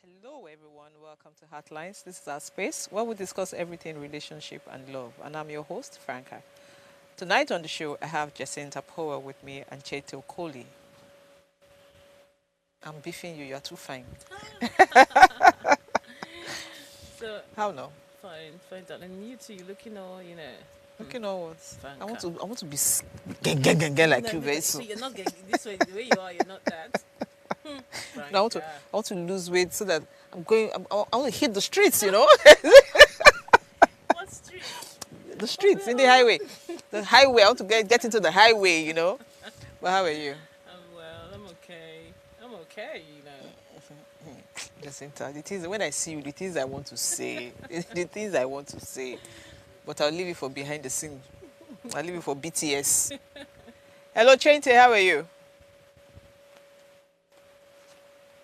Hello, everyone. Welcome to Heartlines. This is our space where we discuss everything relationship and love. And I'm your host, Franca. Tonight on the show, I have Jacinta Power with me and Cheto Kohli. I'm beefing you. You're too fine. So How now? fine, darling. You two, you looking all, Looking onwards. I want Franca. to. I want to be gang like No, you very so soon. you're not getting this way. The way you are, you're not that. No, I want to. Franca. I want to lose weight so that I'm going. I want to hit the streets. You know, What street? the Oh, streets in the highway. The highway. I want to get into the highway. You know. But how are you? I'm well. I'm okay. I'm okay. Jacinta, the things when I see you, the things I want to say, the things I want to say, but I'll leave it for behind the scene. I'll leave it for BTS. Hello, Chente, how are you?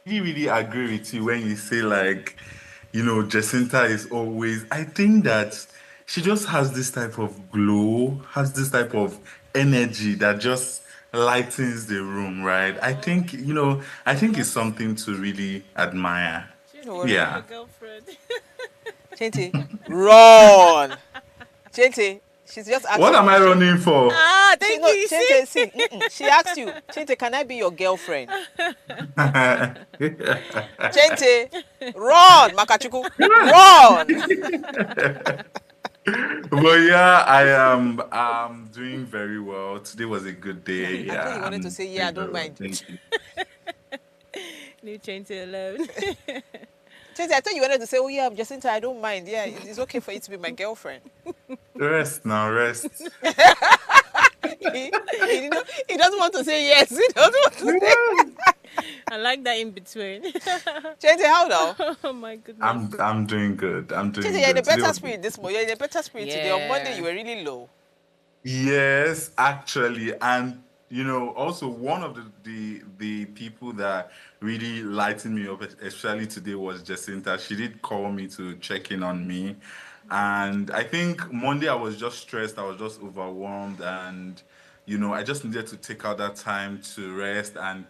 Really agree with you when you say Jacinta is always. I think that she just has this type of glow, has this type of energy that just lightens the room, right? Oh, I I'm think not. it's something to really admire. No Chinte, worry. you're not your Yeah. girlfriend. Chente, run. Chente, she's just What asking am you. I running for? Ah, She thank no, you. You see? Chente, see, she asked you, Chente, can I be your girlfriend? Chente, run, Makachuku, run. But yeah, I am doing very well. Today was a good day. I thought Yeah, you wanted to I'm say, yeah, I doing don't very well. mind. Thank you. Leave Chinte alone. Chente, I thought you wanted to say, oh yeah, Jacinta, I don't mind. Yeah, it's okay for you to be my girlfriend. Rest now, rest. He doesn't want to say yes. He doesn't want to say. I like that in between. Chente, how now? Oh my goodness. I'm doing good. I'm Chente, doing you're in a good. Today better was spirit this morning. You're in a better spirit today. On Monday, Yeah. you were really low. yes, actually, and also one of the people that really lightened me up, especially today, was Jacinta. She did call me to check in on me, and I think Monday I was just stressed. I was just overwhelmed, and I just needed to take out that time to rest and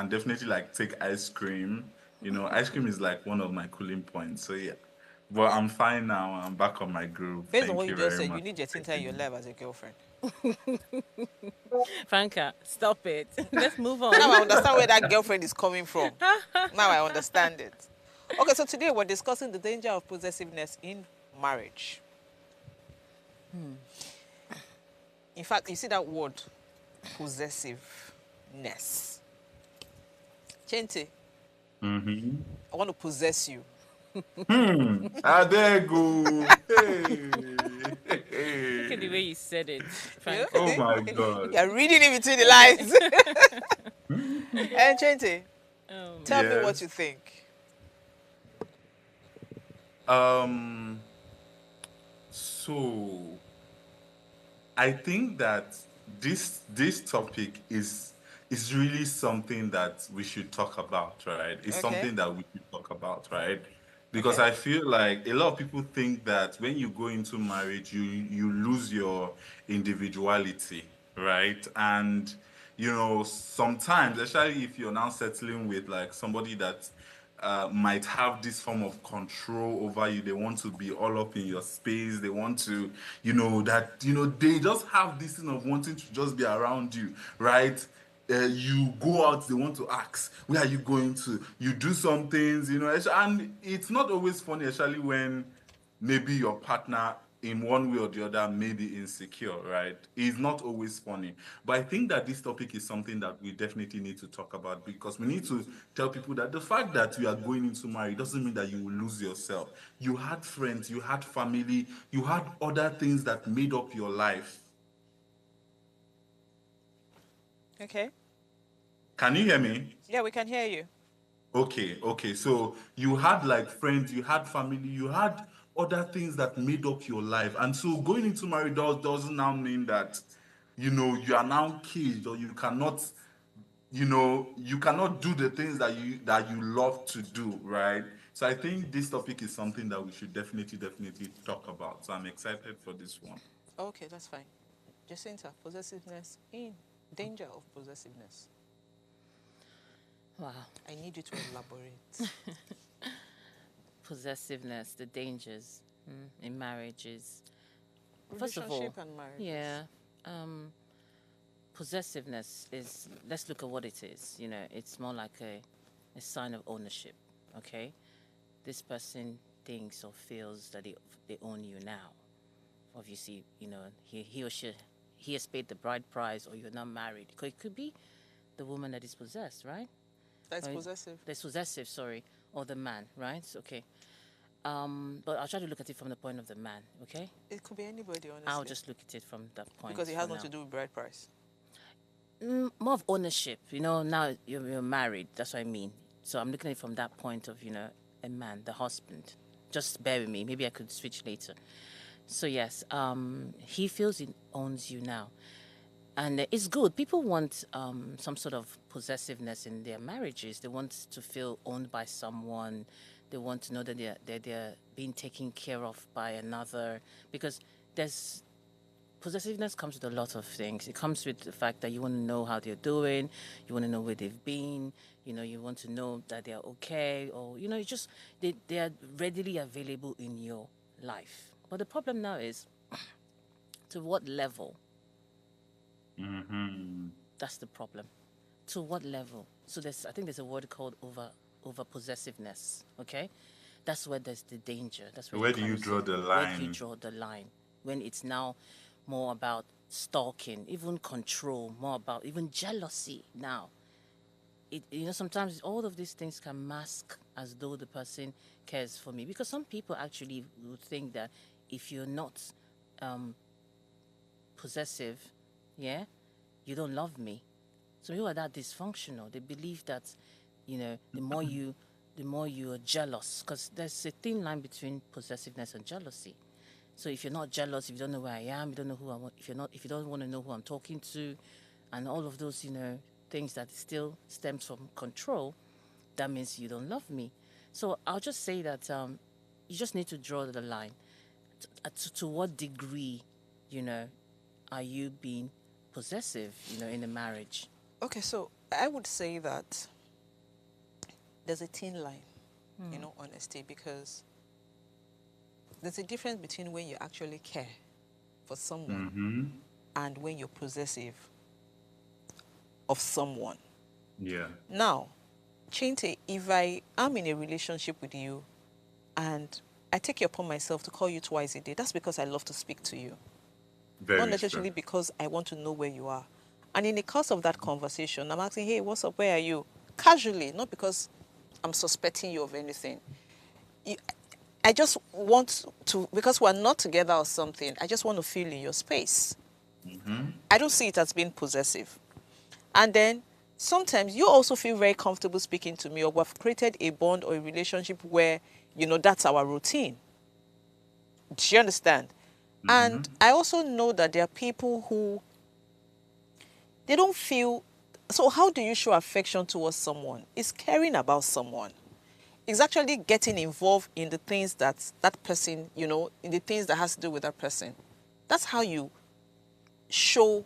definitely like take ice cream. Ice cream is like one of my cooling points. So yeah, but I'm fine now. I'm back on my groove. Based on Thank what you you just very said, you much need for Jacinta in checking your in. life as a girlfriend. Franca, stop it. Let's move Now on. I understand where that girlfriend is coming from. Now I understand it. Okay, so today we're discussing the danger of possessiveness in marriage. In fact, you see that word, possessiveness. Chente, Mm-hmm. I want to possess you. I go. Hey. Look at the way Hey. you said it, You know? Oh Franca. my God. You're reading in between the lines. And Chente, tell me what Yes. you think. Um, so I think that this topic is really something that we should talk about, right? It's Okay, something that we should talk about, right? Because okay. I feel like a lot of people think that when you go into marriage, you lose your individuality, right? And sometimes, especially if you're now settling with like somebody that might have this form of control over you. They want to be all up in your space. They want to, they just have this thing of wanting to just be around you, right? You go out, they want to ask, where are you going to? You do some things, and it's not always funny, especially when maybe your partner in one way or the other may be insecure, right? It's not always funny. But I think that this topic is something that we definitely need to talk about because we need to tell people that the fact that you are going into marriage doesn't mean that you will lose yourself. You had friends, you had family, you had other things that made up your life. Okay. Can you hear me? Yeah, we can hear you. Okay, okay. So you had like friends, you had family, you had other things that made up your life. And so going into marriage doesn't now mean that, you are now caged or you cannot do the things that you love to do, right? So I think this topic is something that we should definitely talk about. So I'm excited for this one. Okay, that's fine. Jacinta, possessiveness in danger of possessiveness. Wow. I need you to elaborate. Possessiveness, the dangers in marriages. First of all, Relationship and marriages. yeah, possessiveness is, let's look at what it is. It's more like a sign of ownership, okay? This person thinks or feels that they own you now. Obviously, he or he has paid the bride price, or you're not married. It could be the woman that is possessed, right? That's Or possessive. that's possessive, sorry, or the man, right? Okay. But I'll try to look at it from the point of the man, okay? It could be anybody, honestly. I'll just look at it from that point. because it has for nothing to now. do with bride price. More of ownership, now you're married, that's what I mean. So I'm looking at it from that point of, a man, the husband. Just bear with me, maybe I could switch later. So yes, he feels he owns you now. And it's good. People want some sort of possessiveness in their marriages. They want to feel owned by someone. They want to know that they're being taken care of by another. Because possessiveness comes with a lot of things. It comes with the fact that you want to know how they're doing. You want to know where they've been. You want to know that they're okay. Or, it's just they are readily available in your life. But the problem now is, to what level? That's the problem. To what level? So I think there's a word called over possessiveness. Okay, that's where there's the danger. That's where Where do you draw the Where do you line? draw the line? When it's now more about stalking, even control, more about even jealousy. Now, sometimes all of these things can mask as though the person cares for me, because some people actually would think that if you're not possessive, yeah, you don't love me. So people are that dysfunctional. They believe that, the more you are jealous, because there's a thin line between possessiveness and jealousy. So if you're not jealous, if you don't know where I am, you don't know who I want, if you don't want to know who I'm talking to, and all of those, things that still stems from control, that means you don't love me. So I'll just say that you just need to draw the line. To what degree, are you being possessive, in a marriage? Okay, so I would say that there's a thin line, honesty, because there's a difference between when you actually care for someone and when you're possessive of someone. Yeah. Now, Chinte, if I am in a relationship with you and I take it upon myself to call you twice a day, that's because I love to speak to you. Very Not necessarily true. because I want to know where you are. And in the course of that conversation, I'm asking, hey, what's up? Where are you? Casually, not because I'm suspecting you of anything. I just want to, because we're not together or something, I just want to feel in your space. I don't see it as being possessive. And then sometimes you also feel very comfortable speaking to me, or we've created a bond or a relationship where, that's our routine. Do you understand? And I also know that there are people who, they don't feel. So how do you show affection towards someone? It's caring about someone. It's actually getting involved in the things that person, in the things that has to do with that person. That's how you show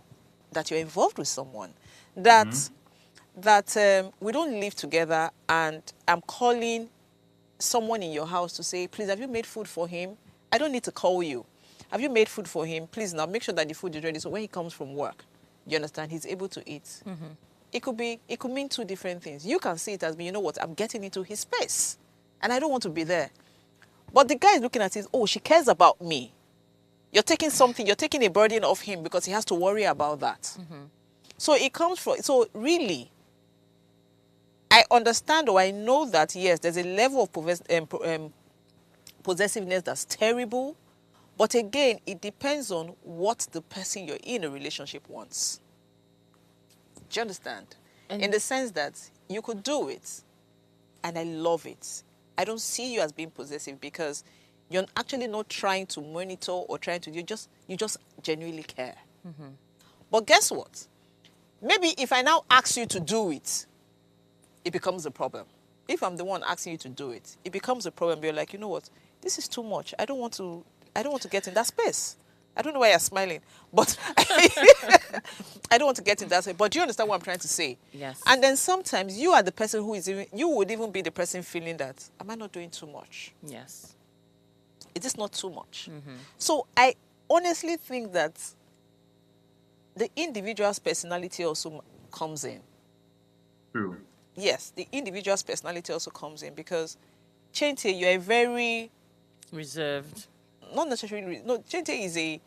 that you're involved with someone. That we don't live together and I'm calling someone in your house to say, please, have you made food for him? I don't need to call you. Have you made food for him? Please now make sure that the food is ready so when he comes from work, you understand, he's able to eat. It could mean two different things. You can see it as being, you know what, I'm getting into his space and I don't want to be there. But the guy is looking at it, oh, she cares about me. You're taking a burden off him because he has to worry about that. So it comes from, so really, I understand, or I know that, yes, there's a level of possessiveness that's terrible. But again, it depends on what the person you're in a relationship wants. Do you understand? In the sense that you could do it, and I love it. I don't see you as being possessive because you're actually not trying to monitor or trying to, you just genuinely care. But guess what? Maybe if I now ask you to do it, it becomes a problem. If I'm the one asking you to do it, it becomes a problem. You're like, you know what? This is too much. I don't want to get in that space. I don't know why you're smiling, but I don't want to get into that way. But do you understand what I'm trying to say? Yes. And then sometimes you are the person who is even, you would even be the person feeling that, am I not doing too much? Yes. It is not too much. So I honestly think that the individual's personality also comes in. True. Yes, the individual's personality also comes in because Chente, you're a very, Reserved. not necessarily, no, Chente is a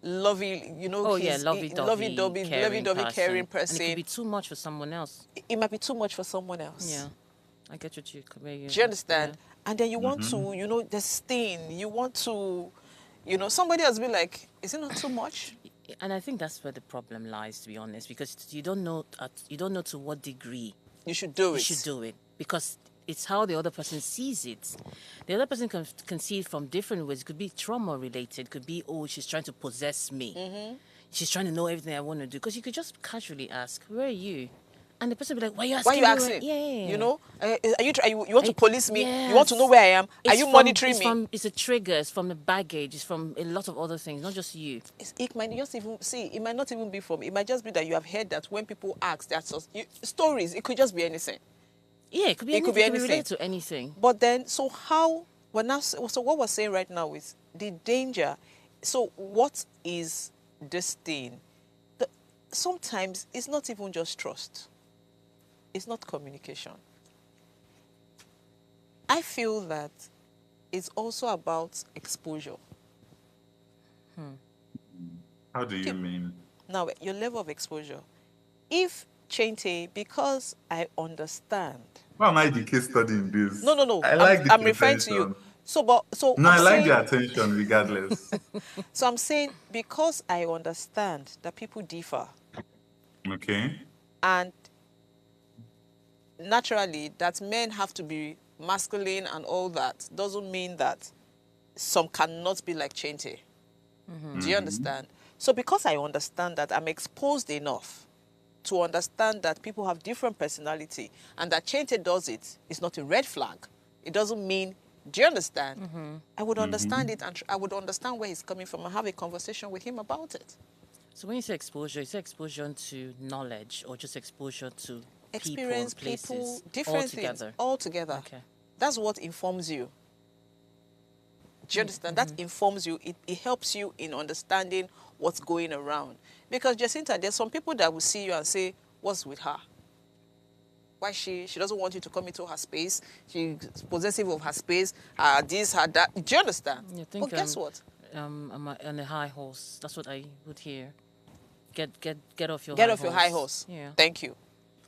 lovey, you know, Oh yeah, he's lovey-dovey, caring caring person. And it person. could be too much for someone else. It might be too much for someone else. Yeah, I get what where you. Do you understand? Yeah. And then you want to, the stain. You want to, somebody else be like, is it not too much? And I think that's where the problem lies, to be honest, because you don't know to what degree You should do you it. should do it, because it's how the other person sees it. The other person can see it from different ways. It could be trauma related. It could be, oh, she's trying to possess me. She's trying to know everything I want to do. Because you could just casually ask, where are you? And the person will be like, why are you asking? Why are you asking? Yeah. You want to police me? Yes. You want to know where I am? Are you monitoring me? It's a trigger. It's from the baggage. It's from a lot of other things, not just you. It might just even it might not even be from. It might just be that you have heard that when people ask that stories, it could just be anything. Yeah, it could be anything. It could be related to anything. But then, so what we're saying right now is the danger. So what is this thing? Sometimes it's not even just trust. It's not communication. I feel that it's also about exposure. How do you mean? Now, your level of exposure. If Chente, because I understand. Why am I the case study in this? No. I like this I'm referring to you. attention. No, I like the attention regardless. So I'm saying because I understand that people differ. Okay. And naturally, that men have to be masculine and all that doesn't mean that some cannot be like Chente. Do you understand? So because I understand that, I'm exposed enough to understand that people have different personality and that Chente does it is not a red flag. It doesn't mean, do you understand? I would understand it, and I would understand where he's coming from and have a conversation with him about it. So when you say exposure to knowledge or just exposure to experience, people, different things, all together. Okay. That's what informs you. Do you understand? That informs you. It helps you in understanding what's going around. Because Jacinta, there's some people that will see you and say, what's with her? Why she doesn't want you to come into her space. She's possessive of her space. This, her, that. Do you understand? But guess what? I'm on a high horse. That's what I would hear. Get off your high horse. Yeah. Thank you.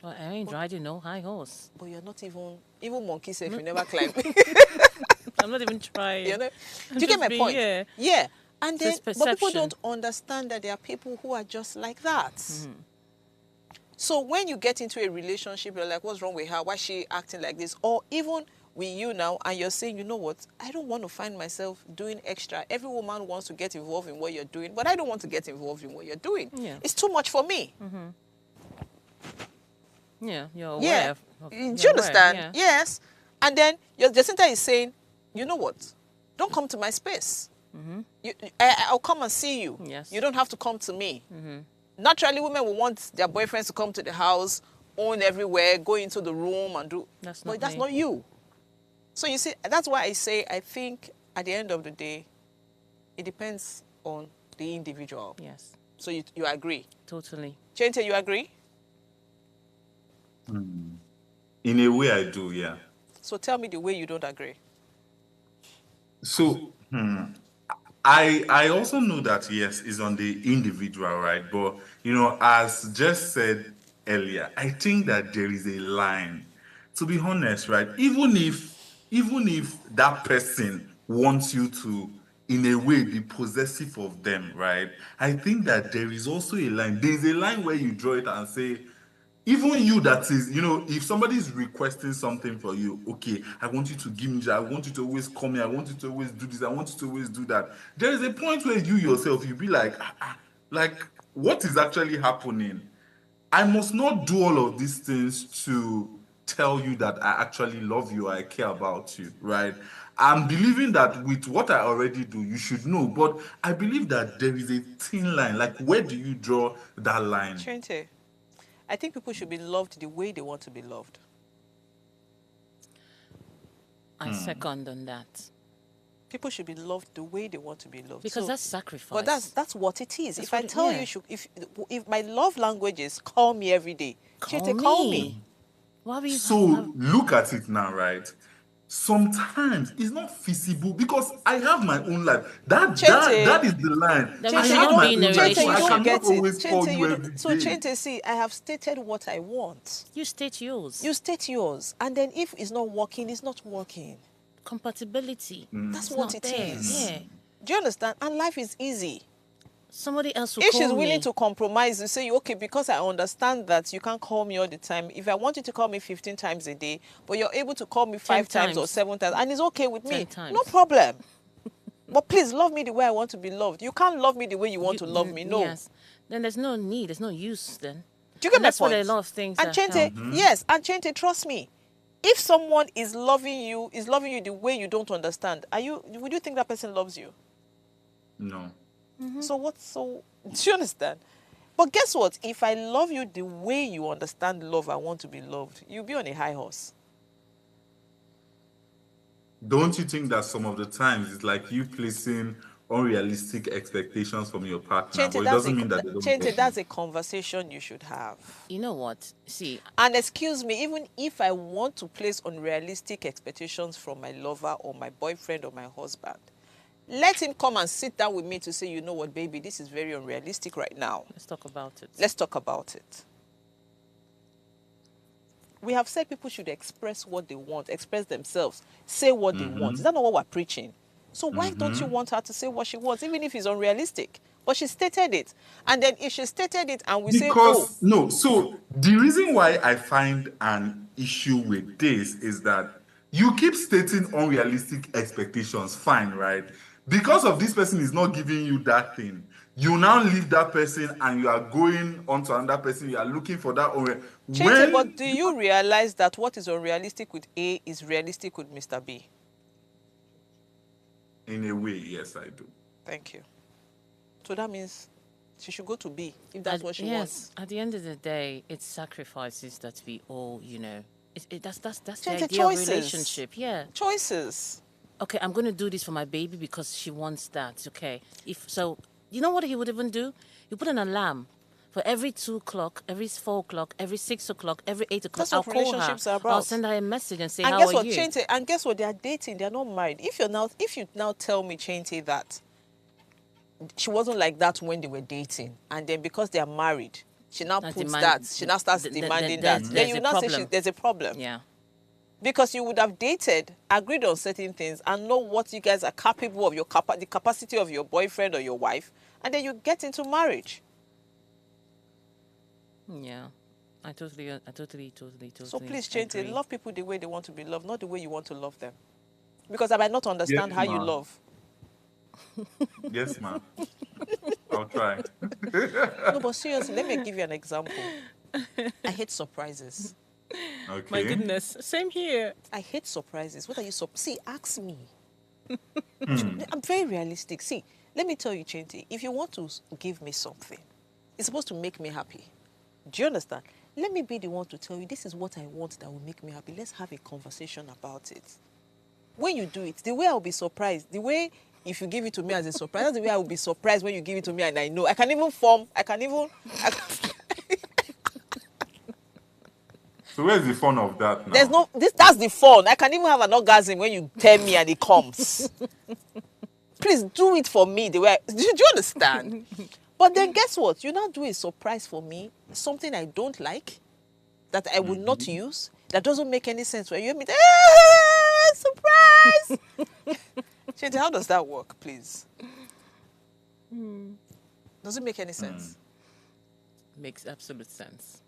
Well, I ain't riding no high horse. But you're not even monkey safe. You never climb. I'm not even trying. You know? Do you get my point? Yeah. And then, but people don't understand that there are people who are just like that. So when you get into a relationship, you're like, what's wrong with her? Why is she acting like this? Or even with you now, and you're saying, you know what? I don't want to find myself doing extra. Every woman wants to get involved in what you're doing, but I don't want to get involved in what you're doing. Yeah. It's too much for me. Yeah, you're aware. Do you understand? Yeah. Yes. And then your Jacinta is saying, you know what? Don't come to my space. I'll come and see you. Yes. You don't have to come to me. Naturally, women will want their boyfriends to come to the house, own everywhere, go into the room and do. That's not you. So you see, that's why I say I think at the end of the day, it depends on the individual. Yes. So you agree? Totally. Chente, you agree? In a way, I do, yeah. So tell me the way you don't agree. So, I also know that, yes, it's on the individual, right? But, as Jess said earlier, I think that there is a line. To be honest, right? Even if that person wants you to, in a way, be possessive of them, right? I think that there is also a line. There's a line where you draw it and say, even you that is, if somebody is requesting something for you, okay, I want you to give me that, I want you to always come here, I want you to always do this, I want you to always do that. There is a point where you yourself, you'll be like, what is actually happening? I must not do all of these things to tell you that I actually love you or I care about you, right? I'm believing that with what I already do, you should know. But I believe that there is a thin line. Like, where do you draw that line? Chente, I think people should be loved the way they want to be loved. I second on that. People should be loved the way they want to be loved. Because that's sacrifice. But that's what it is. That's if I tell you, if my love language is call me every day, Chente, call me. Why we So look at it now, right? Sometimes it's not feasible because I have my own life. That is the line. Then I we should have not my be in own a life, so I relationship. cannot always call you every So day. Chente, see, I have stated what I want. You state yours. You state yours, and then if it's not working, it's not working. Compatibility. That's It's what not it there. is. Yeah. Do you understand? And life is easy. Somebody else will If call she's willing me. to compromise, you say, okay, because I understand that you can't call me all the time. If I want you to call me 15 times a day, but you're able to call me 5 times or 7 times, and it's okay with 10 me, times. no problem. But please love me the way I want to be loved. You can't love me the way you want to love me. No. Yes. Then there's no need. There's no use then. Do you get And my that's point? what a lot of things And are Chente, held. yes, and Chente, trust me. If someone is loving you the way you don't understand, would you think that person loves you? No. So do you understand? But guess what? If I love you the way you understand love, I want to be loved, you'll be on a high horse. Don't you think that some of the times it's like you placing unrealistic expectations from your partner, Chente, but it doesn't mean that they don't love that's you? a conversation you should have. You know what? See, And excuse me, even if I want to place unrealistic expectations from my lover or my boyfriend or my husband, let him come and sit down with me to say, you know what, baby, this is very unrealistic right now. let's talk about it. Let's talk about it. We have said people should express what they want, express themselves, say what they want. Is that not what we're preaching? So why don't you want her to say what she wants, even if it's unrealistic? But she stated it. And then if she stated it and we say, oh, No, so the reason why I find an issue with this is that you keep stating unrealistic expectations, fine, right? Because of this person is not giving you that thing, you now leave that person and you are going on to another person, you are looking for that. Chente, but do you realize that what is unrealistic with A is realistic with Mr. B? In a way, yes, I do. Thank you. So that means she should go to B if that's what she wants. At the end of the day, it's sacrifices that we all, that's the Chente, idea of choices. relationship. Yeah. Choices. Okay, I'm going to do this for my baby because she wants that. Okay. You know what he would even do? You put an alarm for every 2 o'clock, every 4 o'clock, every 6 o'clock, every 8 o'clock. That's what I'll call relationships her. are about. I'll send her a message and say, And how guess are what, you? Chente? And guess what? They are dating. They are not married. If you now tell me, Chente, that she wasn't like that when they were dating, and then because they are married, she now puts that. She now starts demanding that. Then you now say there's a problem. Yeah. Because you would have dated, agreed on certain things, and know what you guys are capable of, the capacity of your boyfriend or your wife, and then you get into marriage. Yeah. I totally. So please, Chente, agree. love people the way they want to be loved, not the way you want to love them. Because I might not understand how you ma'am. love. Yes, ma'am. I'll try. No, but seriously, let me give you an example. I hate surprises. Okay. My goodness. Same here. I hate surprises. What are you See, ask me. I'm very realistic. See, let me tell you, Chente, if you want to give me something, it's supposed to make me happy. Do you understand? Let me be the one to tell you, this is what I want that will make me happy. Let's have a conversation about it. When you do it, the way I'll be surprised, the way if you give it to me as a surprise, that's the way I will be surprised when you give it to me and I know. I can even So where's the fun of that now? That's the fun. I can even have an orgasm when you tell me and it comes. Please do it for me the way do you understand? But then guess what? You now do a surprise for me, something I don't like, that I will not use, that doesn't make any sense. When you hear me, surprise! Chente, how does that work, please? Does it make any sense? Makes absolute sense.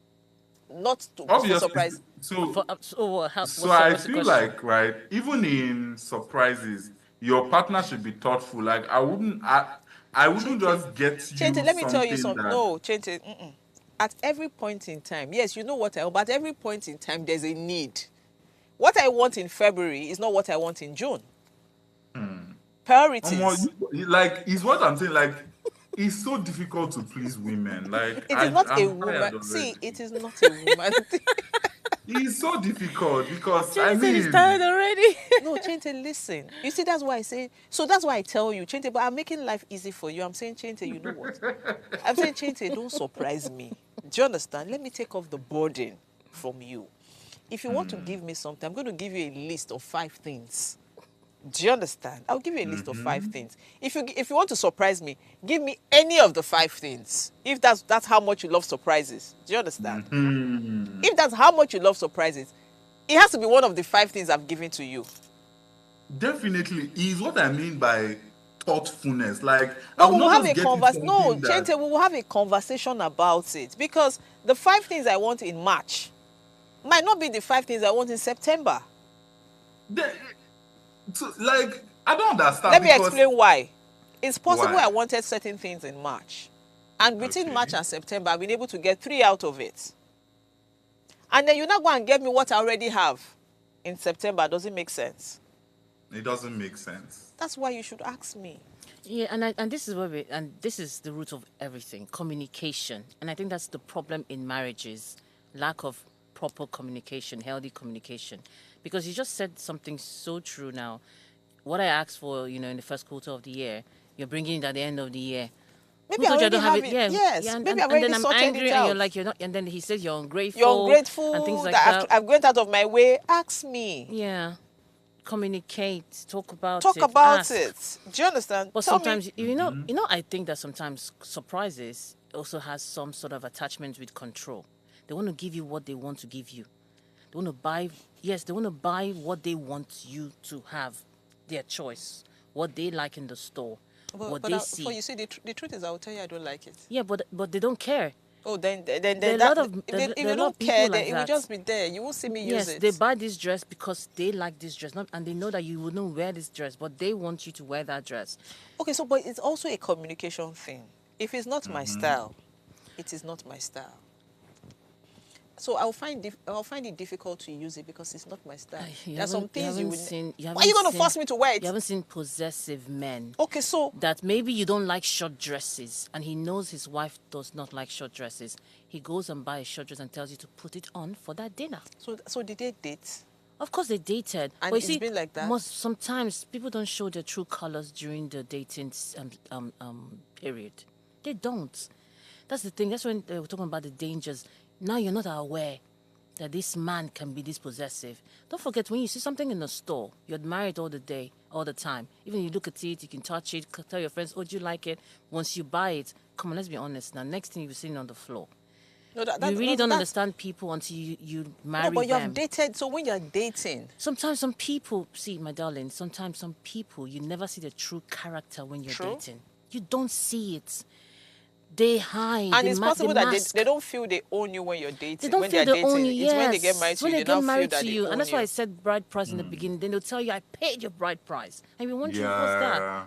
Not to Obviously, surprise. So So I feel like, right, even in surprises, your partner should be thoughtful. Like I wouldn't just get you Chente, let me tell you something something. that- No, Chente, at every point in time, yes, you know what I want, but at every point in time, there's a need. What I want in February is not what I want in June. Priorities. Like, is what I'm saying. Like, it's so difficult to please women. Like, It is not a I'm woman. tired See, already. it is not a woman thing. It's so difficult because I Jenny said he's mean, tired already. No, Chente, listen. You see, that's why I say, so that's why I tell you, Chente, but I'm making life easy for you. I'm saying, Chente, you know what? I'm saying, Chente, don't surprise me. Do you understand? Let me take off the burden from you. If you want to give me something, I'm going to give you a list of 5 things. Do you understand? I'll give you a list of 5 things. If you want to surprise me, give me any of the 5 things. If that's how much you love surprises. Do you understand? If that's how much you love surprises, it has to be one of the 5 things I've given to you. definitely is what I mean by thoughtfulness. Like, I No, will we will not have just a get you No, something Chente, that we will have a conversation about it, because the 5 things I want in March might not be the 5 things I want in September. the- like, I don't understand Let me because explain why. It's possible why? I wanted certain things in March, and between Okay. March and September, I've been able to get 3 out of it. And then you now go and get me what I already have in September. Does it make sense? It doesn't make sense. That's why you should ask me. Yeah, and this is this is the root of everything, communication. And I think that's the problem in marriages, lack of proper communication, healthy communication. Because you just said something so true now. What I asked for, in the first quarter of the year, you're bringing it at the end of the year. Maybe Who I told you already don't have have it? it. Yeah, Yes, yeah, maybe I've and already then I'm sorted angry, it and you're out. like, you're not. And then he says you're ungrateful. You're ungrateful and things like that that. I've went out of my way. Ask me. Yeah, communicate, talk about Talk it, about ask. it. Do you understand? But Tell me. sometimes, I think that sometimes surprises also has some sort of attachment with control. They want to give you what they want to give you. They want to buy, yes, they want to buy what they want you to have, their choice, what they like in the store, what they see. you see, the truth is, I will tell you, I don't like it. Yeah, but they don't care. Oh, then There are a that, lot of if there you are a lot don't of people care, like then it will that. just be there. You won't see me use Yes, it. they buy this dress because they like this dress, and they know that you wouldn't wear this dress, but they want you to wear that dress. Okay, so but it's also a communication thing. If it's not my style, it is not my style. So I'll find it difficult to use it because it's not my style. There are some things you would. Why are you going to force me to wear it? You haven't seen possessive men. Okay, so That maybe you don't like short dresses, and he knows his wife does not like short dresses. He goes and buys a short dress and tells you to put it on for that dinner. so did they date? Of course, they dated. And but you it's see, been like that? sometimes people don't show their true colors during the dating period. They don't. That's the thing. That's when we're talking about the dangers. Now you're not aware that this man can be this possessive. Don't forget, when you see something in the store, you admire it all the day, all the time. Even you look at it, you can touch it, tell your friends, oh, do you like it? Once you buy it, come on, let's be honest now. Next thing you're seeing on the floor. No, You really don't understand people until you marry No, but you them. have dated. So when you're dating, Sometimes some people, see, my darling, sometimes some people, you never see the true character when you're True. dating. You don't see it. They hide. and they it's ma- possible they that mask. they don't feel they own you when you're dating. They don't when feel they're they own dating. you. It's Yes. when they get married to When you, they they now get married feel that to they you, own and that's why I you. said bride price in the beginning. Then they'll tell you, "I paid your bride price," and you're wondering what's that. Yeah.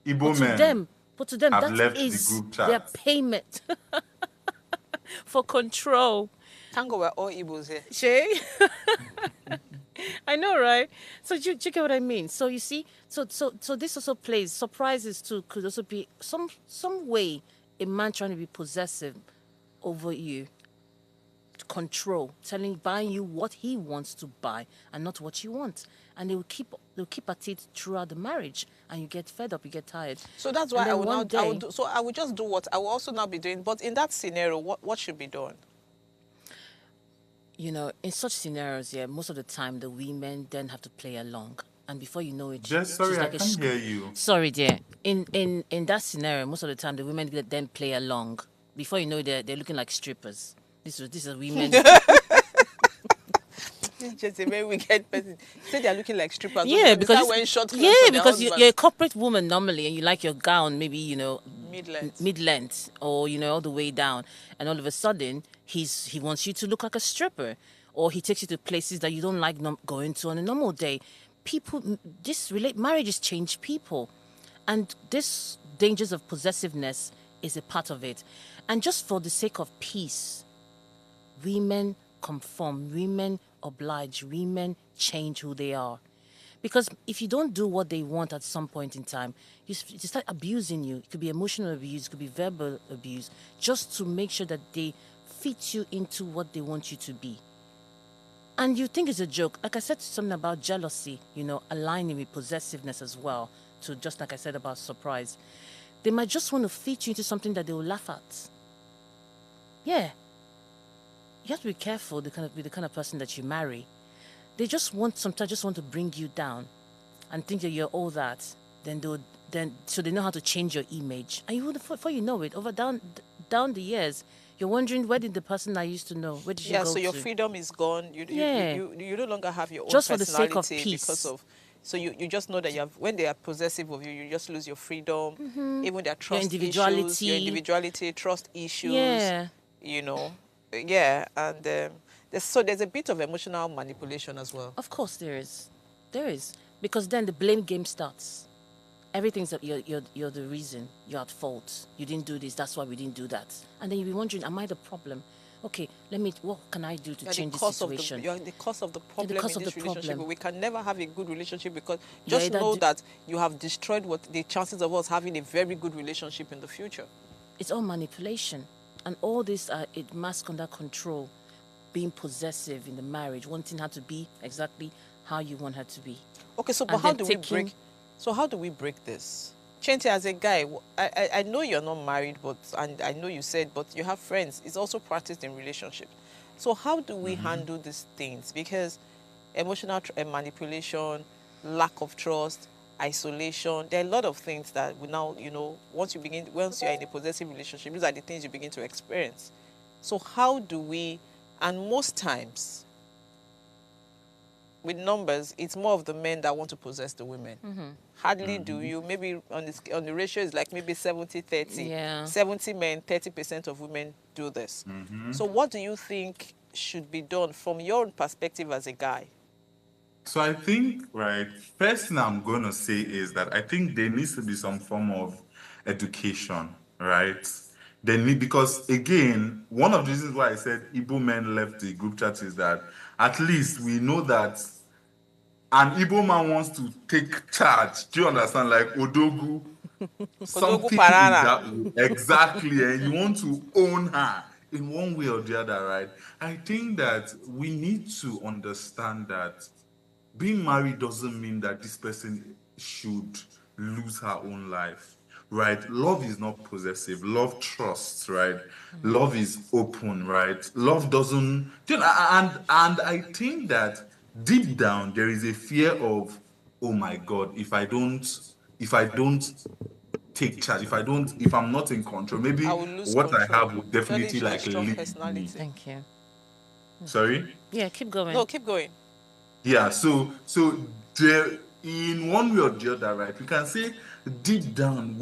But Igbo to men them, have that left the is group their chat. payment for control. Thank God we're all Igbos here. Shay? I know, right? So you get what I mean. So you see, so this also plays surprises too. Could also be some way a man trying to be possessive over you, control, buying you what he wants to buy and not what you want, and they'll keep at it throughout the marriage, and you get fed up, you get tired. So that's And why then I will one now. day, I will do, so I will just do what I will also now be doing. But in that scenario, what should be done? in such scenarios, yeah, most of the time the women then have to play along, and before you know it, Just she's sorry, I like a can't hear you. Sorry, dear. In that scenario, most of the time the women then play along. Before you know it, they're looking like strippers. This is women. This is just a very wicked person. Say they are looking like strippers. Yeah, because wearing short clothes yeah, for their because husbands. you're a corporate woman normally, and you like your gown maybe Mid-length. mid-length or all the way down, and all of a sudden he wants you to look like a stripper, or he takes you to places that you don't like going to on a normal day. Marriages change people, and this dangers of possessiveness is a part of it. And just for the sake of peace, women conform, women oblige, women change who they are. Because if you don't do what they want at some point in time, you start abusing you. It could be emotional abuse, it could be verbal abuse, just to make sure that they fit you into what they want you to be. And you think it's a joke. Like I said something about jealousy, aligning with possessiveness as well, to just like I said about surprise. They might just want to fit you into something that they will laugh at. Yeah. You have to be careful with the kind of person that you marry. They sometimes just want to bring you down and think that you're all that. So they know how to change your image. And before you know it, down the years, you're wondering, where did the person I used to know, where did she go to? Yeah, so your freedom is gone. You no longer have your own just for personality the sake of peace. because of. So you just know that when they are possessive of you, you just lose your freedom, even their trust issues, your individuality, trust issues. Yeah. Yeah, and there's a bit of emotional manipulation as well. Of course there is, because then the blame game starts. Everything's that you're the reason, you're at fault. You didn't do this, that's why we didn't do that. And then you'll be wondering, am I the problem? Okay, what can I do to change the situation? You're the cause of the problem in this relationship. We can never have a good relationship because just know that you have destroyed the chances of us having a very good relationship in the future. It's all manipulation. And all this it mask under control, being possessive in the marriage, wanting her to be exactly how you want her to be. Okay, so how do we break this? Chente, as a guy, I know you're not married, and I know you said, but you have friends. It's also practiced in relationships. So how do we handle these things? Because emotional manipulation, lack of trust, isolation, there are a lot of things that we now, once you're in a possessive relationship, these are the things you begin to experience. So how do we, and most times, with numbers, it's more of the men that want to possess the women. Hardly do you. Maybe on the ratio, it's like maybe 70-30. Yeah. 70 men, 30% of women do this. So what do you think should be done from your own perspective as a guy? So I think, first thing I'm going to say is that I think there needs to be some form of education, right? Because again, one of the reasons why I said Igbo men left the group chat is that at least we know that an Igbo man wants to take charge. Do you understand? Like Odogu, something in that way. Exactly, and you want to own her in one way or the other, right? I think that we need to understand that being married doesn't mean that this person should lose her own life, right? Love is not possessive. Love trusts, right? Love is open, right? Love doesn't, and I think that deep down there is a fear of, oh my God, if I don't take charge, if I'm not in control, maybe what I have will definitely leave me. Thank you. Sorry? Yeah, keep going. No, keep going. Yeah, so there, in one way or the other, right, we can say deep down,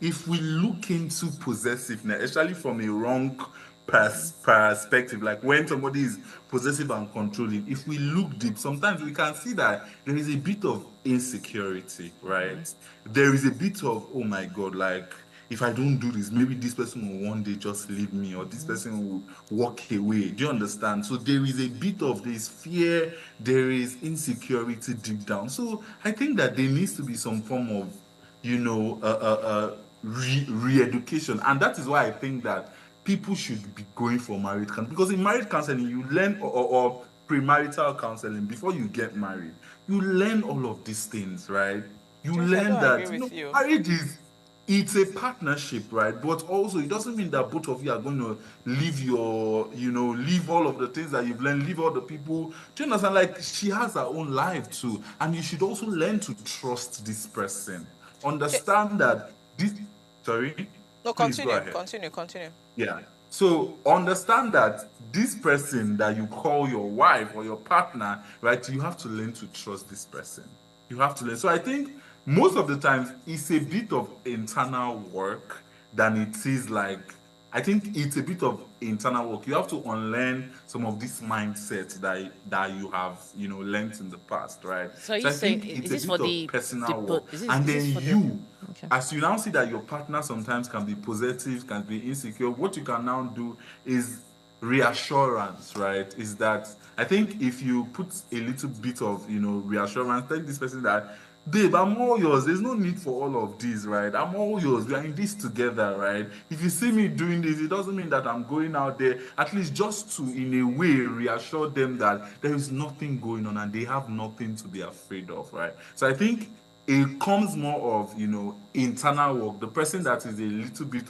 if we look into possessiveness, especially from a wrong perspective, like when somebody is possessive and controlling, if we look deep, sometimes we can see that there is a bit of insecurity, right? There is a bit of, oh my God, like, if I don't do this, maybe this person will one day just leave me, or this person will walk away. Do you understand? So there is a bit of this fear, there is insecurity deep down. So I think that there needs to be some form of, re-education. And that is why I think that people should be going for marriage counseling. Because in marriage counseling, you learn, or premarital counseling, before you get married, you learn all of these things, right? You learn that marriage it's a partnership, right? But also, it doesn't mean that both of you are going to leave leave all of the things that you've learned, leave all the people. Do you understand? Like, she has her own life too. And you should also learn to trust this person. Understand that this. Sorry? No, continue. Yeah. So understand that this person that you call your wife or your partner, right? You have to learn to trust this person. You have to learn. So I think most of the times it's a bit of internal work than it is like I think it's a bit of internal work. You have to unlearn some of these mindsets that you have, learned in the past, right? So are So you I saying think is it's a this for bit of the personal work. And is this then for the you, okay? as you now see that your partner sometimes can be possessive, can be insecure, what you can now do is reassurance, right? Is that I think if you put a little bit of reassurance, tell this person that, babe, I'm all yours. There's no need for all of this, right? I'm all yours. We are in this together, right? If you see me doing this, it doesn't mean that I'm going out there. At least just to, in a way, reassure them that there is nothing going on and they have nothing to be afraid of, right? So I think it comes more of internal work. The person that is a little bit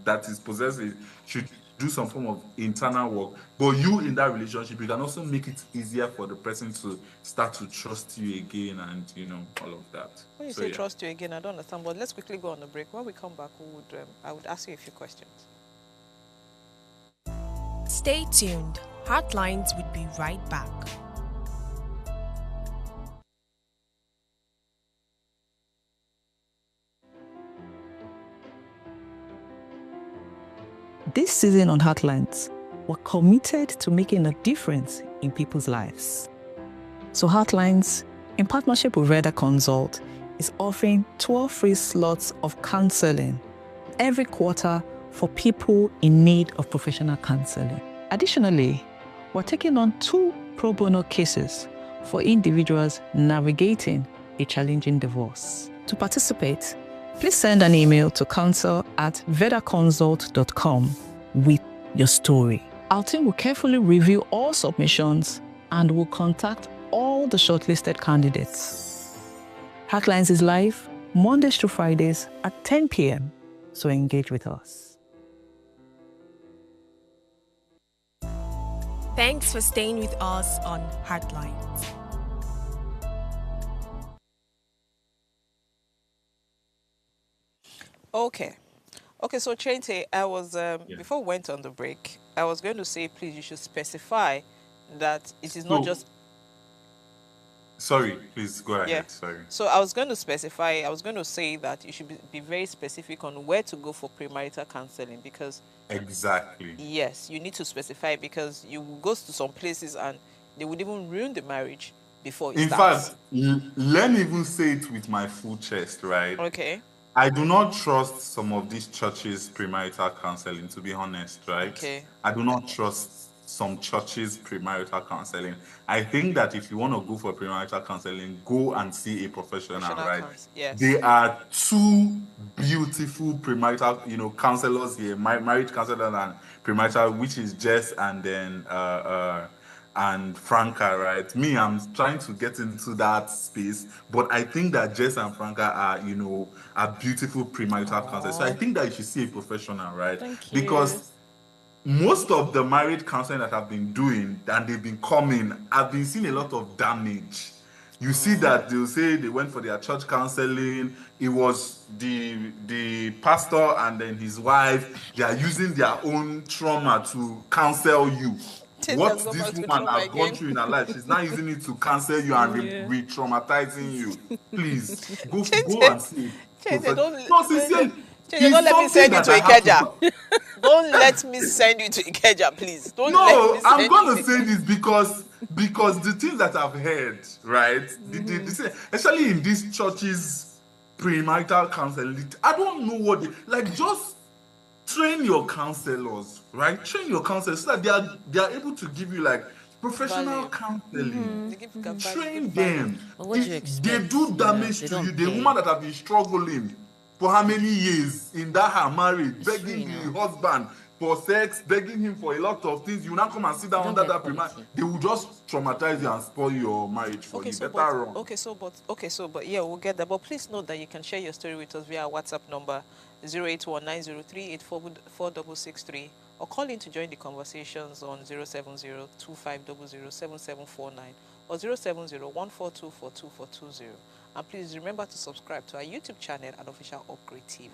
that is possessive should do some form of internal work, but you in that relationship, you can also make it easier for the person to start to trust you again, and all of that. When you So say yeah. trust you again, I don't understand, but let's quickly go on a break. When we come back, I would ask you a few questions. Stay tuned. Heartlines will be right back. This season on Heartlines, we're committed to making a difference in people's lives. So Heartlines, in partnership with Reda Consult, is offering 12 free slots of counseling every quarter for people in need of professional counseling. Additionally, we're taking on 2 pro bono cases for individuals navigating a challenging divorce. To participate, please send an email to counsel@vedaconsult.com with your story. Our team will carefully review all submissions and will contact all the shortlisted candidates. Heartlines is live Mondays to Fridays at 10 p.m. So engage with us. Thanks for staying with us on Heartlines. Okay. Okay, so Chente, I was Yeah. before we went on the break, I was going to say, please, you should specify that it is not So just sorry, please go yeah. ahead. Sorry. So I was going to specify, I was going to say that you should be very specific on where to go for premarital counseling, because Exactly. yes, you need to specify, because you will go to some places and they would even ruin the marriage before it In starts. fact, let me even say it with my full chest, right? Okay. I do not trust some of these churches' premarital counseling, to be honest, right? Okay. I do not trust some churches' premarital counseling. I think that if you want to go for premarital counseling, go and see a professional, Professional right? counsel. Yes. There are 2 beautiful premarital, counselors here, marriage counselor and premarital, which is Jess and then and Franca, right? Me, I'm trying to get into that space, but I think that Jess and Franca are beautiful premarital counselors. So I Aw, think that you should see a professional, right? thank you. Because most of the marriage counseling that I've been doing and they've been coming, I've been seeing a lot of damage. You see that they'll say they went for their church counseling. It was the pastor and then his wife. They are using their own trauma to counsel you. Chente has What gone this back to woman trauma has gone again. through in her life, she's now using it to counsel you and Yeah. re-traumatizing you. Please go Chente, and see. Chente, don't, No, Chente, sincerely, Chente, don't it's let me something send you that to I have to. Ikeja. Don't let me send you to Ikeja, please. Don't let me No, I'm send gonna you. say this because the things that I've heard, right? Especially in these churches premarital counseling, I don't know what like. Just train your counselors, right? Train your counselors so that they are able to give you like professional Value. counseling. They give value, good Train value. them. But what do you If they expect? do damage They to you, don't the woman pay. that have been struggling for how many years in that her marriage, It's free begging now. the husband for sex, begging him for a lot of things, you now come and sit They down don't under get that prima, quality. they will just traumatize you and spoil your marriage for Okay, you. so but Better run. yeah, we'll get that. But please note that you can share your story with us via WhatsApp number 08190384663, or call in to join the conversations on 07025007749 or 07014242420. And please remember to subscribe to our YouTube channel and official Upgrade TV.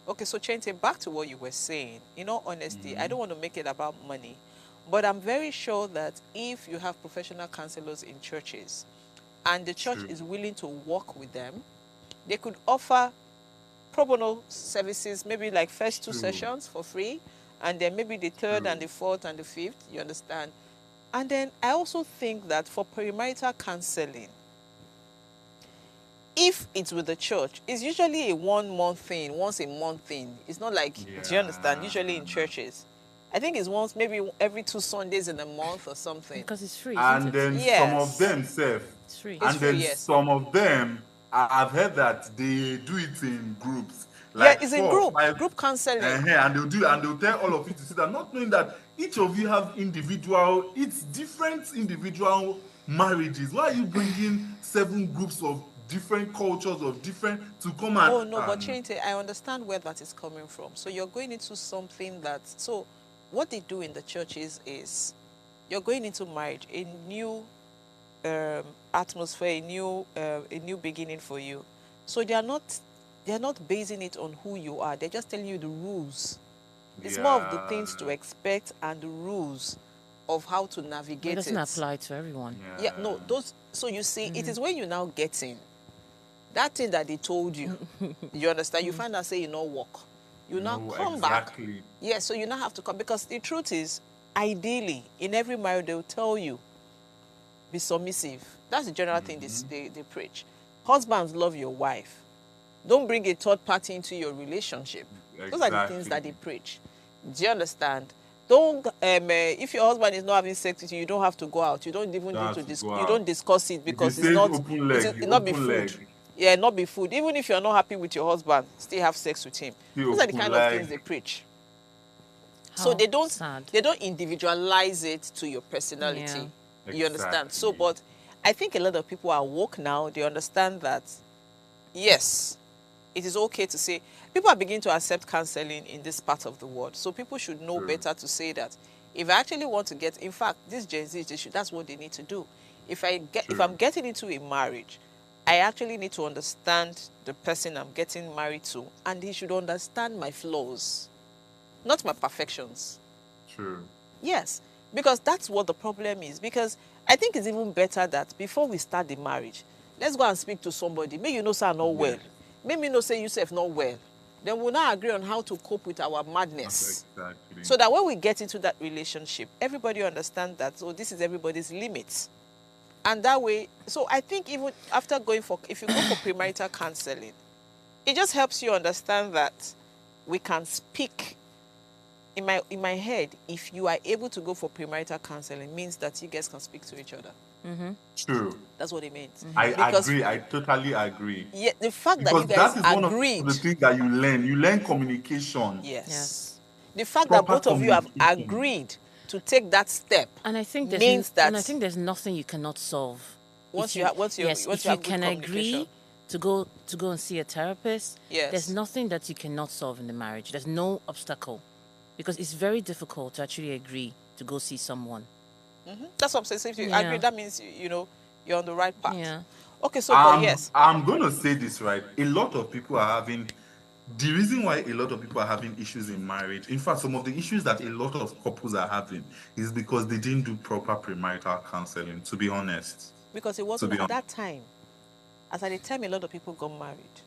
Okay, so Chente, back to what you were saying. In all honesty, I don't want to make it about money, but I'm very sure that if you have professional counselors in churches and the church True. is willing to work with them, they could offer pro bono services, maybe like first 2 True. sessions for free, and then maybe the third and the fourth and the fifth, you understand? And then I also think that for premarital counseling, if it's with the church, it's usually a 1 month thing, once a month thing. It's not like, do you understand? Usually in churches. I think it's once, maybe every 2 Sundays in a month or something. Because it's free, And isn't it? then Yes. some of them, Seth, It's free. It's and free, then yes. some of them, I've heard that they do it in groups. Yeah, Like it's in 4 or 5. group counseling. And they'll tell all of you to sit down, not knowing that each of you have it's different individual marriages. Why are you bringing 7 groups of different cultures to come and... Oh, no, but Chinte, I understand where that is coming from. So you're going into something so what they do in the churches is you're going into marriage, a new atmosphere, a new beginning for you. So they're not basing it on who you are. They're just telling you the rules. It's more of the things to expect and the rules of how to navigate It doesn't apply to everyone. Yeah, no, so you see, it is when you now get in, that thing that they told you, you understand, you find out, say, you know, work. You now come back. Yeah, so you now have to come, because the truth is, ideally, in every marriage, they'll tell you, be submissive. That's the general thing they preach. Husbands, love your wife. Don't bring a third party into your relationship. Those are the things that they preach. Do you understand? Don't, if your husband is not having sex with you, you don't have to go out. You don't even need to you don't discuss it, because it's not be food. Yeah, not be food. Even if you're not happy with your husband, still have sex with him. Those are the kind of things they preach. So they don't individualize it to your personality. Yeah. You understand? So, but I think a lot of people are woke now. They understand that, yes, it is okay to say, people are beginning to accept counseling in this part of the world. So people should know better to say that if I actually want to get, in fact, this Gen Z issue, that's what they need to do. If I'm getting into a marriage, I actually need to understand the person I'm getting married to, and he should understand my flaws, not my perfections. True. Yes, because that's what the problem is. Because I think it's even better that before we start the marriage, let's go and speak to somebody. May you know, say, not well. May me know, say, yourself not well. Then we'll now agree on how to cope with our madness. Exactly. So that when we get into that relationship, everybody understands that, so this is everybody's limits. And that way, so I think even after if you go for premarital counseling, it just helps you understand that we can speak. In my head, if you are able to go for premarital counseling, means that you guys can speak to each other. True. That's what it means. I agree. I totally agree. Yeah, the fact that you guys that is one agreed. of the things that you learn. You learn communication. Yes. The fact that both of you have agreed to take that step, and I think there's nothing you cannot solve. If you can agree to go and see a therapist, yes, there's nothing that you cannot solve in the marriage. There's no obstacle, because it's very difficult to actually agree to go see someone. That's what I'm saying. So if you agree, that means you're on the right path. Yeah. Okay, so but yes, I'm going to say this right. A lot of people are having. The reason why a lot of people are having issues in marriage, in fact, some of the issues that a lot of couples are having, is because they didn't do proper premarital counseling, to be honest. Because it wasn't at that time. As at the time a lot of people got married,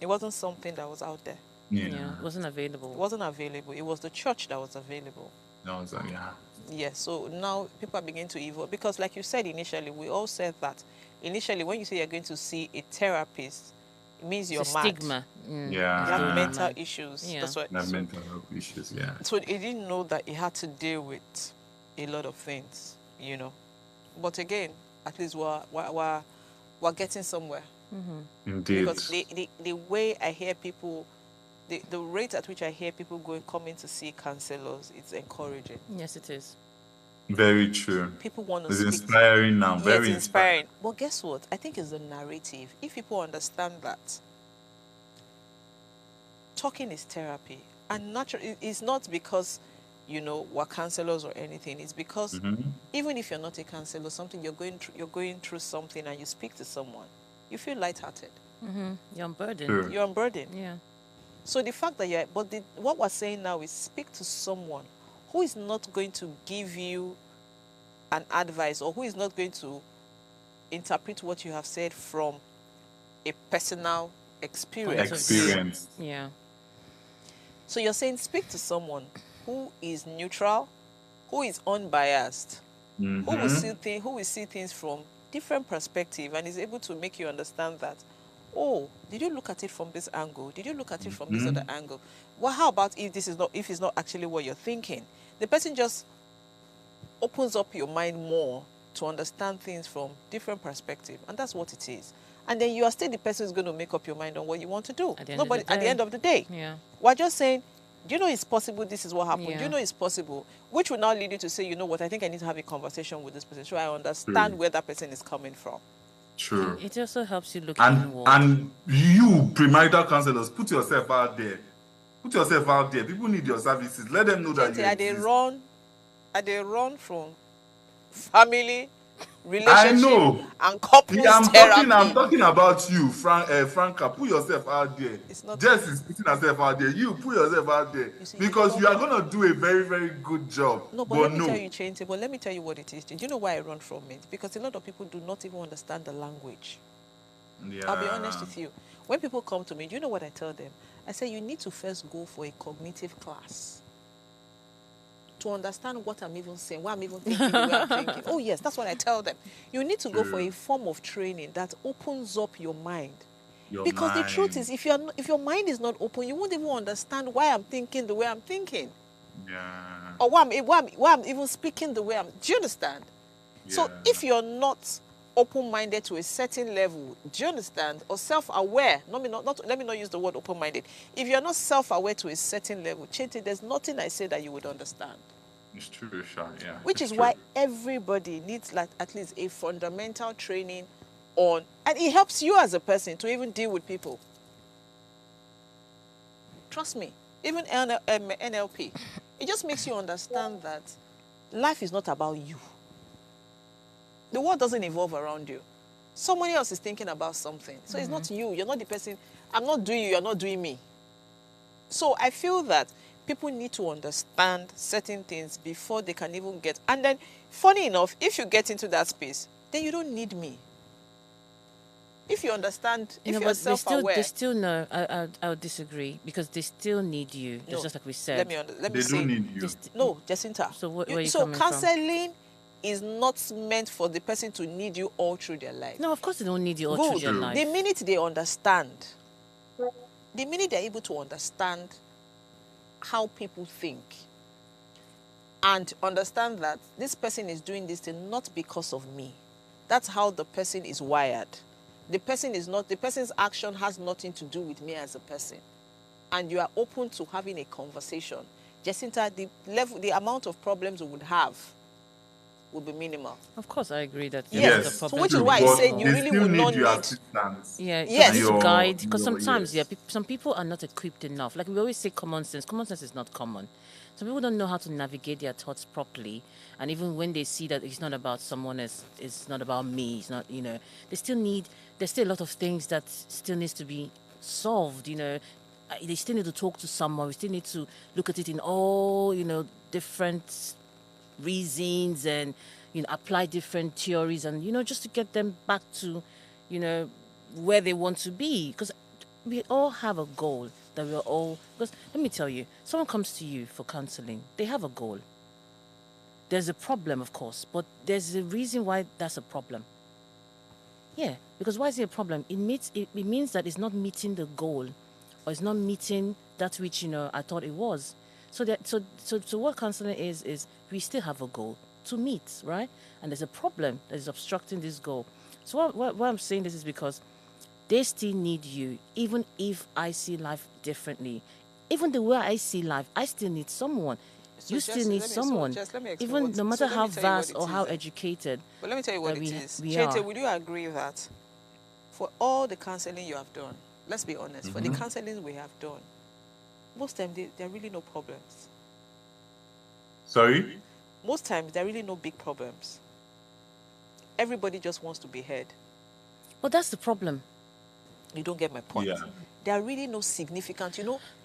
it wasn't something that was out there. Yeah, it wasn't available. It wasn't available. It was the church that was available. Yes, so now people are beginning to evolve. Because like you said initially, we all said that. Initially, when you say you're going to see a therapist, it means you're mad. Stigma. You have mental issues. Yeah. That's what. Mental health issues, yeah. So he didn't know that he had to deal with a lot of things, But again, at least we're getting somewhere. Indeed. Because the way I hear people, the rate at which I hear people coming to see counselors, it's encouraging. Yes, it is. Very true. People want to It's speak. inspiring now. Yes, very inspiring. But guess what? I think it's the narrative. If people understand that talking is therapy, and naturally, it's not because we're counselors or anything. It's because even if you're not a counselor, something you're going through something, and you speak to someone, you feel lighthearted. You're unburdened. Sure. You're unburdened. Yeah. So the fact that what we're saying now is speak to someone who is not going to give you an advice, or who is not going to interpret what you have said from a personal experience. Experience. Yeah. So you're saying speak to someone who is neutral, who is unbiased, who will see things from different perspective and is able to make you understand that, oh, did you look at it from this angle? Did you look at it from this other angle? Well, how about if it's not actually what you're thinking? The person just opens up your mind more to understand things from different perspective, and that's what it is. And then you are still the person who's going to make up your mind on what you want to do. At the end of the day. Yeah. We're just saying, do you know it's possible? This is what happened. Yeah. Do you know it's possible? Which will now lead you to say, you know what, I think I need to have a conversation with this person so I understand where that person is coming from. True. It also helps you look And inward. and you premarital counselors, put yourself out there. Put yourself out there. People need your services. Let them know that you exist. Are they run from family, I relationship, know. and couples Yeah, therapy? I'm talking about you, Franca. Put yourself out there. It's not- Jess is putting herself out there. You put yourself out there. You see, Because you are going to do a very, very good job. No, but let me tell you, Chainty, but let me tell you what it is. Do you know why I run from it? Because a lot of people do not even understand the language. Yeah. I'll be honest with you. When people come to me, do you know what I tell them? I say, you need to first go for a cognitive class to understand what I'm even saying, what I'm even thinking, the way I'm thinking. Oh, yes, that's what I tell them. You need to go for a form of training that opens up your mind. Because the truth is, if your mind is not open, you won't even understand why I'm thinking the way I'm thinking. Yeah. Or why I'm even speaking the way I'm... Do you understand? Yeah. So if you're not open-minded to a certain level, do you understand? Or self-aware, let me not use the word open-minded. If you're not self-aware to a certain level, Chete, there's nothing I say that you would understand. It's true, Sha. Yeah. Which is why everybody needs like at least a fundamental training on, and it helps you as a person to even deal with people. Trust me, even NLP, it just makes you understand that life is not about you. The world doesn't evolve around you. Somebody else is thinking about something. So it's not you. You're not the person. I'm not doing you. You're not doing me. So I feel that people need to understand certain things before they can even get. And then, funny enough, if you get into that space, then you don't need me. If you understand, if you're self-aware. They still know. I would disagree because they still need you. No, just like we said. Let me They say. don't need you. No, Jacinta. So where are you so coming from? counseling is not meant for the person to need you all through their life. No, of course they don't need you all Good. through their life. The minute they understand, the minute they're able to understand how people think and understand that this person is doing this thing not because of me. That's how the person is wired. The person's action has nothing to do with me as a person. And you are open to having a conversation. Jacinta, the amount of problems we would have will be minimal. Of course, I agree that. Yes. The So which is why I said you really would not need. Assistance. Yeah, Yes. to guide. Because sometimes, yes. some people are not equipped enough. Like we always say, common sense. Common sense is not common. Some people don't know how to navigate their thoughts properly, and even when they see that it's not about someone else, it's not about me. It's not, they still need. There's still a lot of things that still needs to be solved. They still need to talk to someone. We still need to look at it in all, different reasons and apply different theories and just to get them back to where they want to be, because we all have a goal that we're all, because let me tell you, someone comes to you for counseling, they have a goal. There's a problem, of course, but there's a reason why that's a problem. Yeah, because why is it a problem? It means that it's not meeting the goal, or it's not meeting that which I thought it was. So what counseling is we still have a goal to meet, right? And there's a problem that is obstructing this goal. So what I'm saying this is because they still need you, even if I see life differently. Even the way I see life, I still need someone. So you still need someone, even no matter how vast or how educated. But let me tell you what it is. We Chete, are. would you agree that for all the counseling you have done, let's be honest, for the counseling we have done, most times there are really no problems. Sorry? Most times there are really no big problems. Everybody just wants to be heard. But that's the problem. You don't get my point. Yeah. There are really no significant,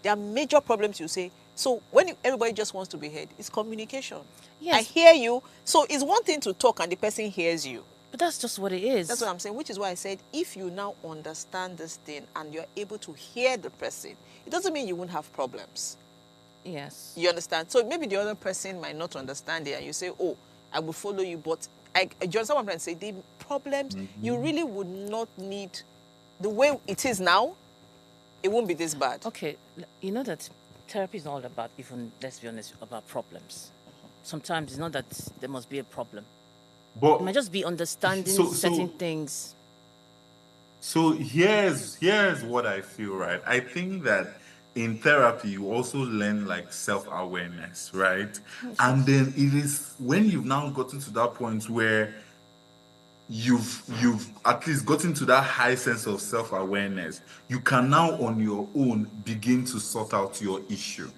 there are major problems you say. So when everybody just wants to be heard, it's communication. Yes. I hear you. So it's one thing to talk and the person hears you. But that's just what it is. That's what I'm saying, which is why I said if you now understand this thing and you're able to hear the person, it doesn't mean you won't have problems. Yes. You understand? So maybe the other person might not understand it and you say, oh, I will follow you, but do you understand what I'm trying to say? The problems, you really would not need, the way it is now, it won't be this bad. Okay, you know that therapy is not all about, even, let's be honest, about problems. Sometimes it's not that there must be a problem. But It might just be understanding certain things. So here's what I feel, right? I think that in therapy you also learn like self-awareness, right? And then it is when you've now gotten to that point where you've at least gotten to that high sense of self-awareness, you can now on your own begin to sort out your issue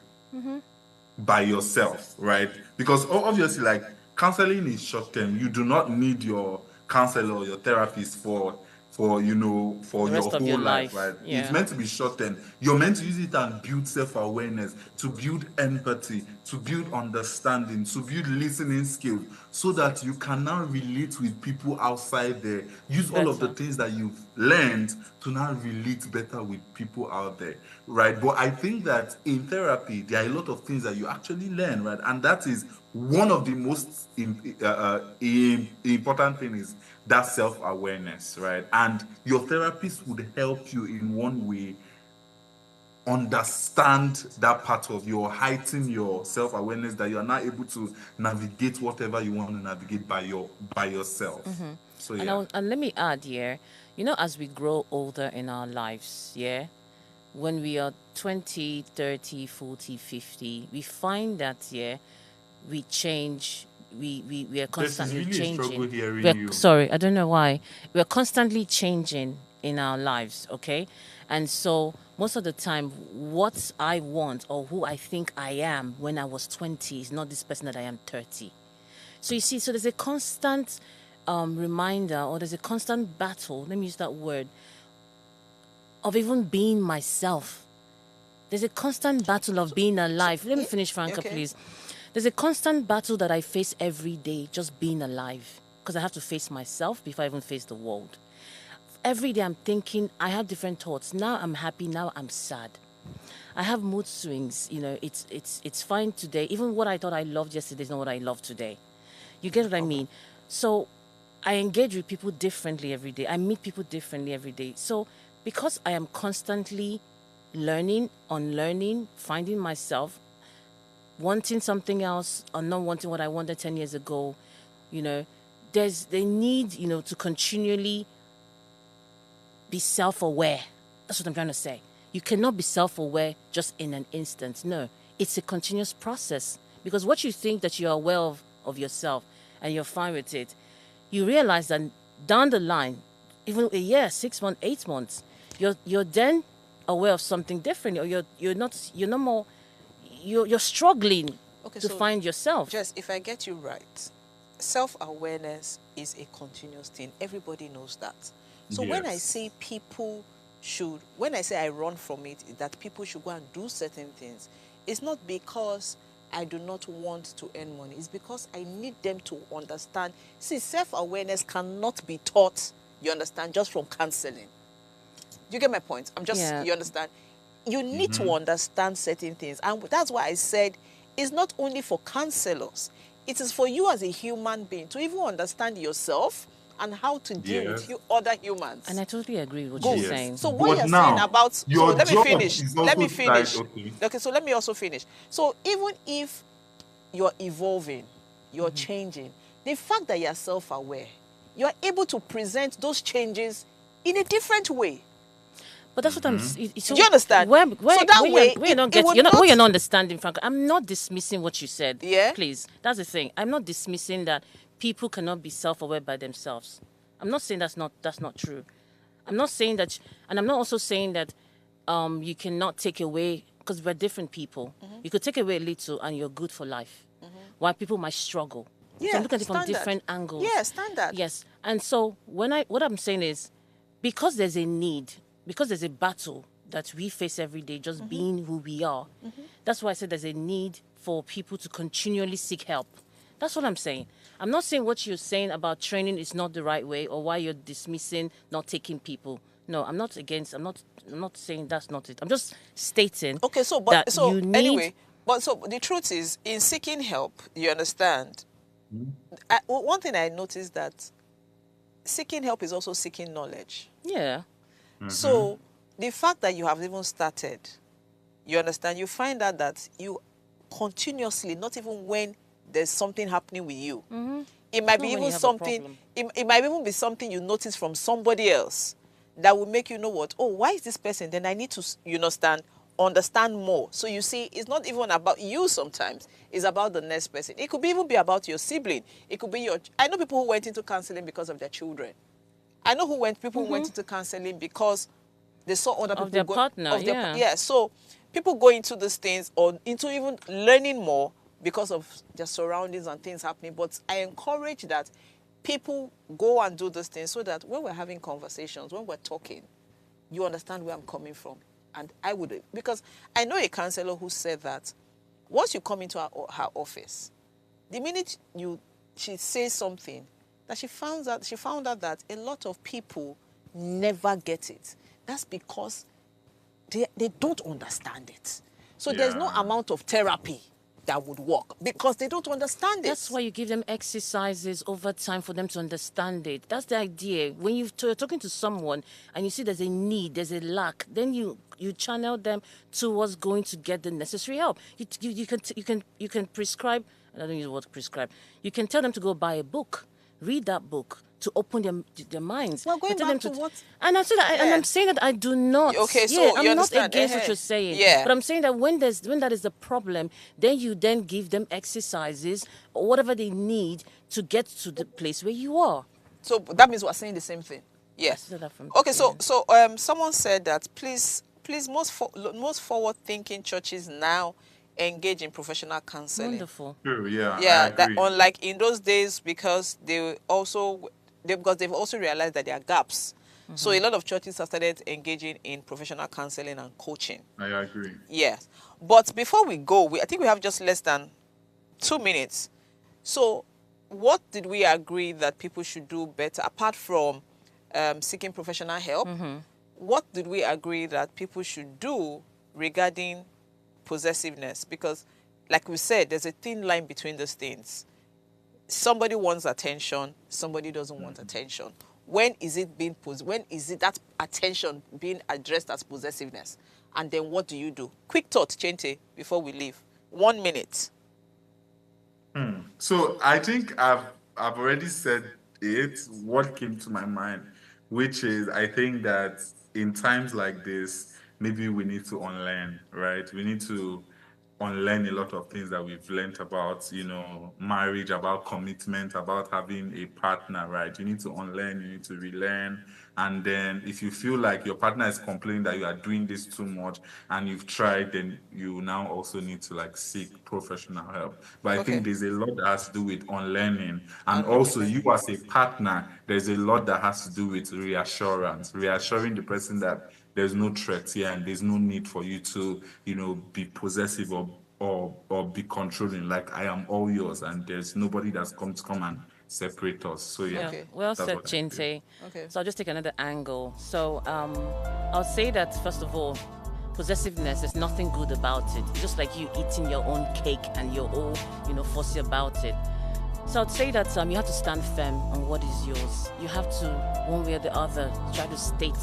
by yourself, right? Because obviously, like, counseling is short term. You do not need your counselor or your therapist for for The your rest of your whole life, life, right? yeah. It's meant to be short term. You're meant to use it and build self-awareness, to build empathy, to build understanding, to build listening skills, so that you can now relate with people outside there. Use all of the Better. things that you've learned to now relate better with people out there, right? But I think that in therapy, there are a lot of things that you actually learn, right? And that is one of the most important things, is that self-awareness, right? And your therapist would help you in one way understand that part of your heighten your self-awareness, that you are now able to navigate whatever you want to navigate by yourself. So yeah. And let me add here, as we grow older in our lives, yeah, when we are 20, 30, 40, 50, we find that, yeah, we change. We are constantly really a changing. struggle hearing you. Sorry, I don't know why. We're constantly changing in our lives, okay? And so most of the time, what I want or who I think I am when I was 20 is not this person that I am 30. So you see, so there's a constant reminder, or there's a constant battle, let me use that word, of even being myself. There's a constant battle of being alive. Let me finish, Franca, Okay. please. There's a constant battle that I face every day, just being alive. Because I have to face myself before I even face the world. Every day I'm thinking, I have different thoughts. Now I'm happy, now I'm sad. I have mood swings. It's fine today. Even what I thought I loved yesterday is not what I love today. You get what I mean? So I engage with people differently every day. I meet people differently every day. So because I am constantly learning, unlearning, finding myself, wanting something else or not wanting what I wanted 10 years ago, there's the need, to continually be self-aware. That's what I'm trying to say. You cannot be self-aware just in an instant. No, it's a continuous process. Because what you think that you're aware of yourself and you're fine with it, you realize that down the line, even a year, 6 months, 8 months, you're then aware of something different, or you're no more. You're struggling to find yourself. Jess, if I get you right, self-awareness is a continuous thing. Everybody knows that. So when I Yes. say when I say I run from it, that people should go and do certain things, it's not because I do not want to earn money. It's because I need them to understand. See, self-awareness cannot be taught, you understand, just from counseling. You get my point? You understand? You need to understand certain things. And that's why I said it's not only for counselors. It is for you as a human being to even understand yourself and how to deal with other humans. And I totally agree with what Good. you're saying. So what But you're now, saying about... So your let me job finish. is Let me also finish. tied- okay. Okay, so let me also finish. So even if you're evolving, you're changing, the fact that you're self-aware, you're able to present those changes in a different way. But that's what I'm. Do you understand? Where you're not understanding, Frank. I'm not dismissing what you said. Yeah. Please, that's the thing. I'm not dismissing that people cannot be self-aware by themselves. I'm not saying that's not true. I'm not saying that, and I'm not also saying that you cannot take away, because we're different people. You could take away a little, and you're good for life. While people might struggle. So Yeah, I'm looking at it from standard. different angles. Yeah, standard. Yes, and so what I'm saying is, because there's a need, because there's a battle that we face every day, just being who we are. That's why I said there's a need for people to continually seek help. That's what I'm saying. I'm not saying what you're saying about training is not the right way or why you're dismissing not taking people. No, I'm not against. I'm not saying that's not it. I'm just stating. Okay, so that you need. anyway, but so the truth is, in seeking help, you understand. One thing I noticed that seeking help is also seeking knowledge. Yeah. So the fact that you have even started, you understand, you find out that you continuously, not even when there's something happening with you, it might be when you even have a something, problem. it might even be something you notice from somebody else that will make you know what, oh, why is this person? Then I need to, you understand more. So you see, it's not even about you sometimes. It's about the next person. It could even be about your sibling. It could be I know people who went into counseling because of their children. I know people who went into counseling because they saw other people Of their partner, yeah. So people go into these things or into even learning more because of their surroundings and things happening. But I encourage that people go and do these things so that when we're having conversations, when we're talking, you understand where I'm coming from. And I would, because I know a counselor who said that once you come into her office, the minute she says something, that she found out that a lot of people never get it. That's because they don't understand it. So there's no amount of therapy that would work because they don't understand it. That's why you give them exercises over time for them to understand it. That's the idea. When you're talking to someone and you see there's a need, there's a lack, then you channel them towards going to get the necessary help. You can prescribe. I don't use the word prescribe. You can tell them to go buy a book, read that book to open their minds. Well, going tell back them to what? And I'm saying that, and I'm saying that I do not. Okay, so yeah, you I'm not understand. against what you're saying. Yeah. But I'm saying that when that is the problem, then you give them exercises or whatever they need to get to the place where you are. So that means we're saying the same thing. Yes. I said that from Okay, so beginning. someone said that please most forward-thinking churches now engage in professional counseling. Wonderful. True, yeah. Yeah, I that agree. unlike in those days because they've also realized that there are gaps. So a lot of churches have started engaging in professional counseling and coaching. I agree. Yes. But before we go, I think we have just less than 2 minutes. So what did we agree that people should do better apart from seeking professional help? What did we agree that people should do regarding possessiveness? Because like we said, there's a thin line between those things. Somebody wants attention, somebody doesn't want attention. When is it that attention being addressed as possessiveness? And then what do you do? Quick thought, Chente, before we leave. 1 minute. So I think I've already said it. What came to my mind, which is I think that in times like this, maybe we need to unlearn, right? We need to unlearn a lot of things that we've learned about, marriage, about commitment, about having a partner, right? You need to unlearn, you need to relearn. And then if you feel like your partner is complaining that you are doing this too much and you've tried, then you now also need to seek professional help. But I think there's a lot that has to do with unlearning. And also you as a partner, there's a lot that has to do with reassuring the person that there's no threat here and there's no need for you to, be possessive or be controlling. Like I am all yours and there's nobody that's come and separate us. So yeah. Okay. Well that's said, what I feel. Chinte. Okay. So I'll just take another angle. So I'll say that first of all, possessiveness, there's nothing good about it. It's just like you eating your own cake and you're all, fussy about it. So I'd say that you have to stand firm on what is yours. You have to, one way or the other, try to state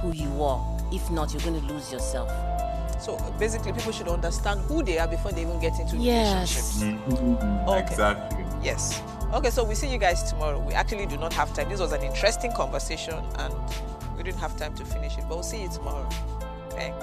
who you are. If not, you're going to lose yourself. So basically, people should understand who they are before they even get into Yes. relationships. Okay. Exactly. Yes. Okay, so we see you guys tomorrow. We actually do not have time. This was an interesting conversation and we didn't have time to finish it, but we'll see you tomorrow. Okay.